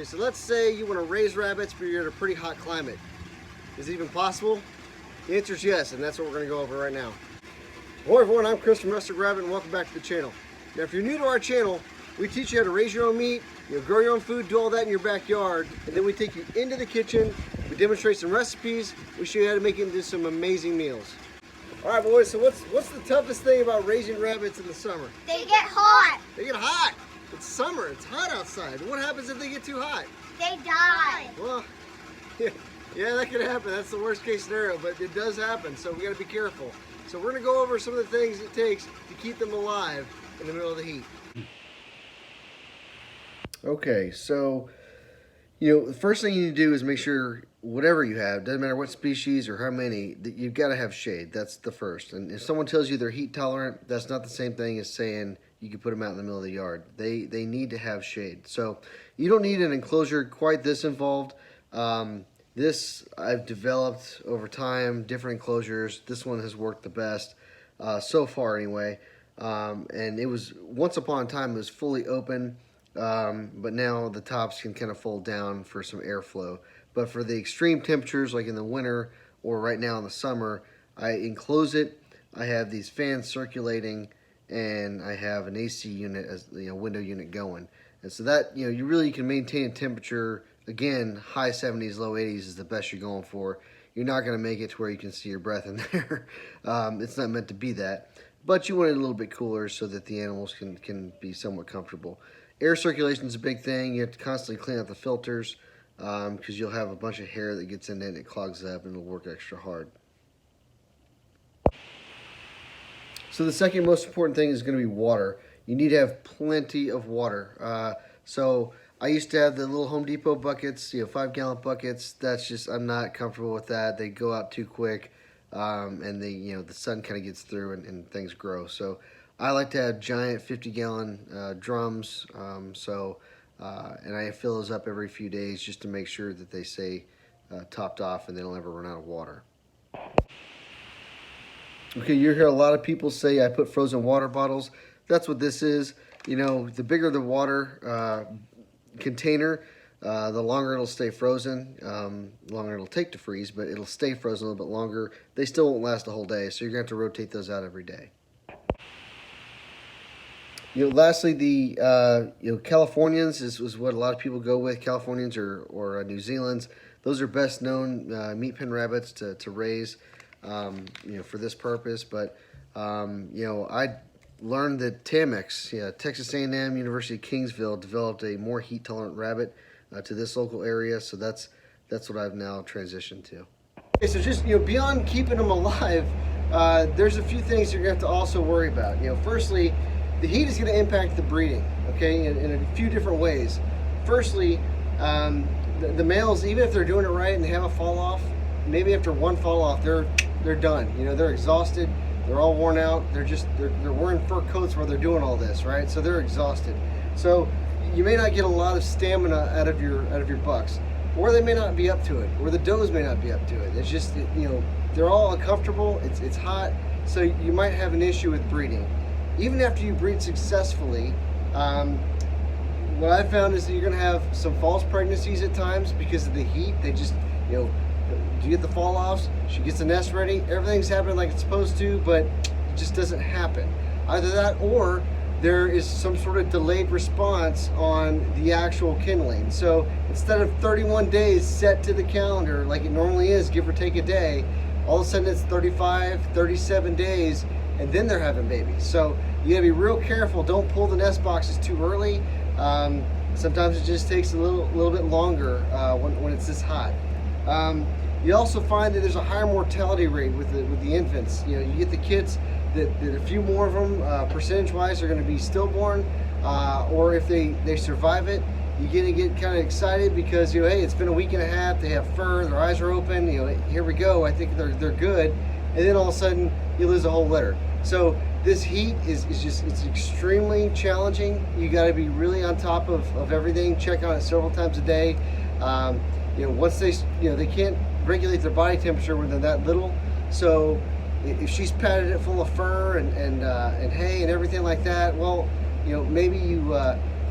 Okay, so let's say you want to raise rabbits, but you're in a pretty hot climate. Is it even possible? The answer is yes, and that's what we're going to go over right now. Hello everyone, I'm Chris from Rustic Rabbit, and welcome back to the channel. Now, if you're new to our channel, we teach you how to raise your own meat, grow your own food, do all that in your backyard, and then we take you into the kitchen, we demonstrate some recipes, we show you how to make it into some amazing meals. All right, boys, so what's the toughest thing about raising rabbits in the summer? They get hot. They get hot. It's summer, it's hot outside. What happens if they get too hot? They die. Well, yeah, that could happen. That's the worst case scenario, but it does happen, so we gotta be careful. So we're gonna go over some of the things it takes to keep them alive in the middle of the heat. Okay, so, the first thing you need to do is make sure whatever you have, doesn't matter what species or how many, that you've got to have shade. That's the first. And if someone tells you they're heat tolerant, that's not the same thing as saying you can put them out in the middle of the yard. They need to have shade. So you don't need an enclosure quite this involved. This I've developed over time, different enclosures. This one has worked the best so far anyway. And it was, once upon a time, it was fully open. But now the tops can kind of fold down for some airflow. But for the extreme temperatures, like in the winter or right now in the summer, I enclose it. I have these fans circulating, and I have an AC unit, as window unit going. And so that you really can maintain a temperature. Again, high 70s, low 80s is the best you're going for. You're not going to make it to where you can see your breath in there. It's not meant to be that. But you want it a little bit cooler so that the animals can be somewhat comfortable. Air circulation is a big thing. You have to constantly clean out the filters because you'll have a bunch of hair that gets in it and it clogs up and it'll work extra hard. So the second most important thing is going to be water. You need to have plenty of water. So I used to have the little Home Depot buckets, 5-gallon buckets. That's just, I'm not comfortable with that. They go out too quick and the sun kind of gets through and things grow. So I like to have giant 50-gallon drums, and I fill those up every few days just to make sure that they stay topped off and they don't ever run out of water. Okay, you hear a lot of people say I put frozen water bottles. That's what this is. The bigger the water container, the longer it'll stay frozen, the longer it'll take to freeze, but it'll stay frozen a little bit longer. They still won't last the whole day, so you're going to have to rotate those out every day. Lastly, the Californians is what a lot of people go with. Californians or New Zealand's. Those are best known meat pen rabbits to raise, for this purpose. But I learned that Tamex, Texas A&M University of Kingsville, developed a more heat tolerant rabbit to this local area. So that's what I've now transitioned to. Okay, so just beyond keeping them alive, there's a few things you're going to have to also worry about. Firstly, the heat is going to impact the breeding, okay, in a few different ways. Firstly, the males, even if they're doing it right and they have a fall off, maybe after one fall off, they're done. They're exhausted, they're all worn out, they're wearing fur coats while they're doing all this, right? So they're exhausted. So you may not get a lot of stamina out of your bucks, or they may not be up to it, or the does may not be up to it. It's just they're all uncomfortable. It's hot, so you might have an issue with breeding. Even after you breed successfully, what I found is that you're going to have some false pregnancies at times because of the heat. They just, do you get the fall offs? She gets the nest ready, everything's happening like it's supposed to, but it just doesn't happen. Either that or there is some sort of delayed response on the actual kindling. So instead of 31 days set to the calendar like it normally is, give or take a day, all of a sudden it's 35, 37 days, and then they're having babies. So you gotta be real careful. Don't pull the nest boxes too early. Sometimes it just takes a little bit longer when it's this hot. You also find that there's a higher mortality rate with the infants. You get the kids that a few more of them percentage-wise are going to be stillborn, or if they survive it, you're going to get kind of excited because hey, it's been a week and a half. They have fur, their eyes are open. Here we go. I think they're good, and then all of a sudden you lose a whole litter. So this heat is just, it's extremely challenging. You got to be really on top of everything. Check on it several times a day. Once they can't regulate their body temperature when they're that little. So if she's padded it full of fur and hay and everything like that, well, maybe you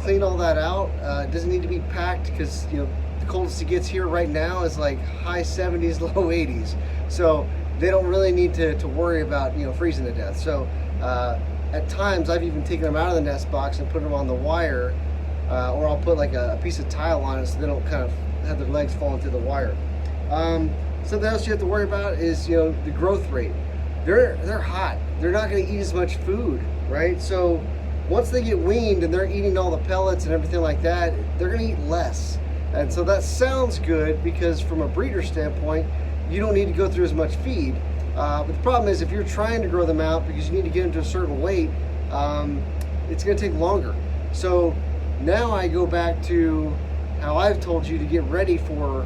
clean all that out. It doesn't need to be packed because the coldest it gets here right now is like high 70s, low 80s. So they don't really need to worry about freezing to death. So at times I've even taken them out of the nest box and put them on the wire, or I'll put like a piece of tile on it so they don't kind of have their legs falling through the wire. Something else you have to worry about is the growth rate. They're hot. They're not going to eat as much food, right? So once they get weaned and they're eating all the pellets and everything like that, they're going to eat less. And so that sounds good because from a breeder standpoint, you don't need to go through as much feed. But the problem is if you're trying to grow them out because you need to get them to a certain weight, it's going to take longer. So now I go back to how I've told you to get ready for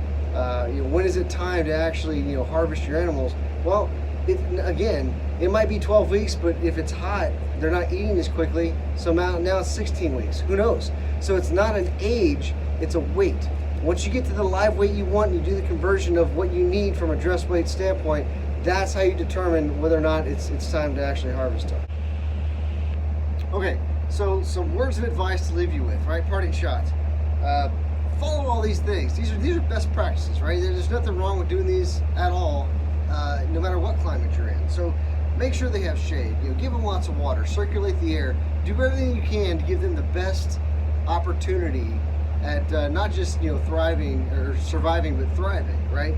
when is it time to actually harvest your animals. Well, it might be 12 weeks, but if it's hot, they're not eating as quickly. So now it's 16 weeks. Who knows? So it's not an age, it's a weight. Once you get to the live weight you want, and you do the conversion of what you need from a dress weight standpoint, that's how you determine whether or not it's time to actually harvest them. Okay, so some words of advice to leave you with, right? Parting shots. Follow all these things. These are best practices, right? There's nothing wrong with doing these at all, no matter what climate you're in. So make sure they have shade. Give them lots of water. Circulate the air. Do everything you can to give them the best opportunity at not just thriving or surviving, but thriving, right?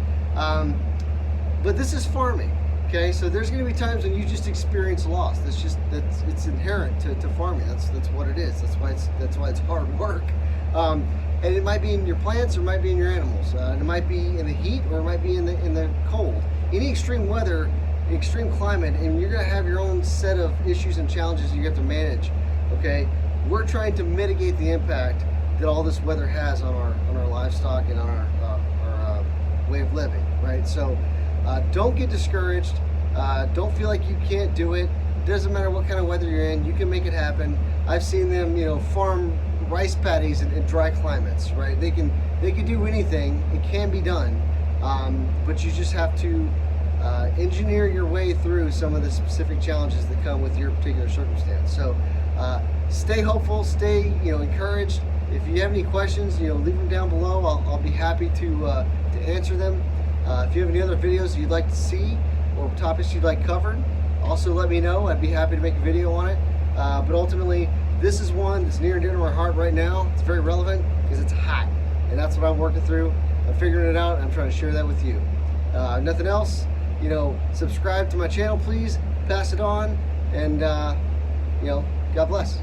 But this is farming, okay? So there's going to be times when you just experience loss. It's inherent to farming. That's what it is. That's why it's hard work. And it might be in your plants or it might be in your animals. It might be in the heat or it might be in the cold. Any extreme weather, extreme climate, and you're going to have your own set of issues and challenges you have to manage. Okay, we're trying to mitigate the impact that all this weather has on our livestock and on our way of living. Right. So don't get discouraged. Don't feel like you can't do it. Doesn't matter what kind of weather you're in. You can make it happen. I've seen them, farm rice paddies in dry climates, right? They can do anything. It can be done, but you just have to engineer your way through some of the specific challenges that come with your particular circumstance. So stay hopeful, stay encouraged. If you have any questions, leave them down below. I'll be happy to answer them. If you have any other videos you'd like to see or topics you'd like covered, also let me know. I'd be happy to make a video on it. But ultimately, this is one that's near and dear to my heart right now. It's very relevant because it's hot, and that's what I'm working through. I'm figuring it out, and I'm trying to share that with you. Nothing else, subscribe to my channel, please. Pass it on, and God bless.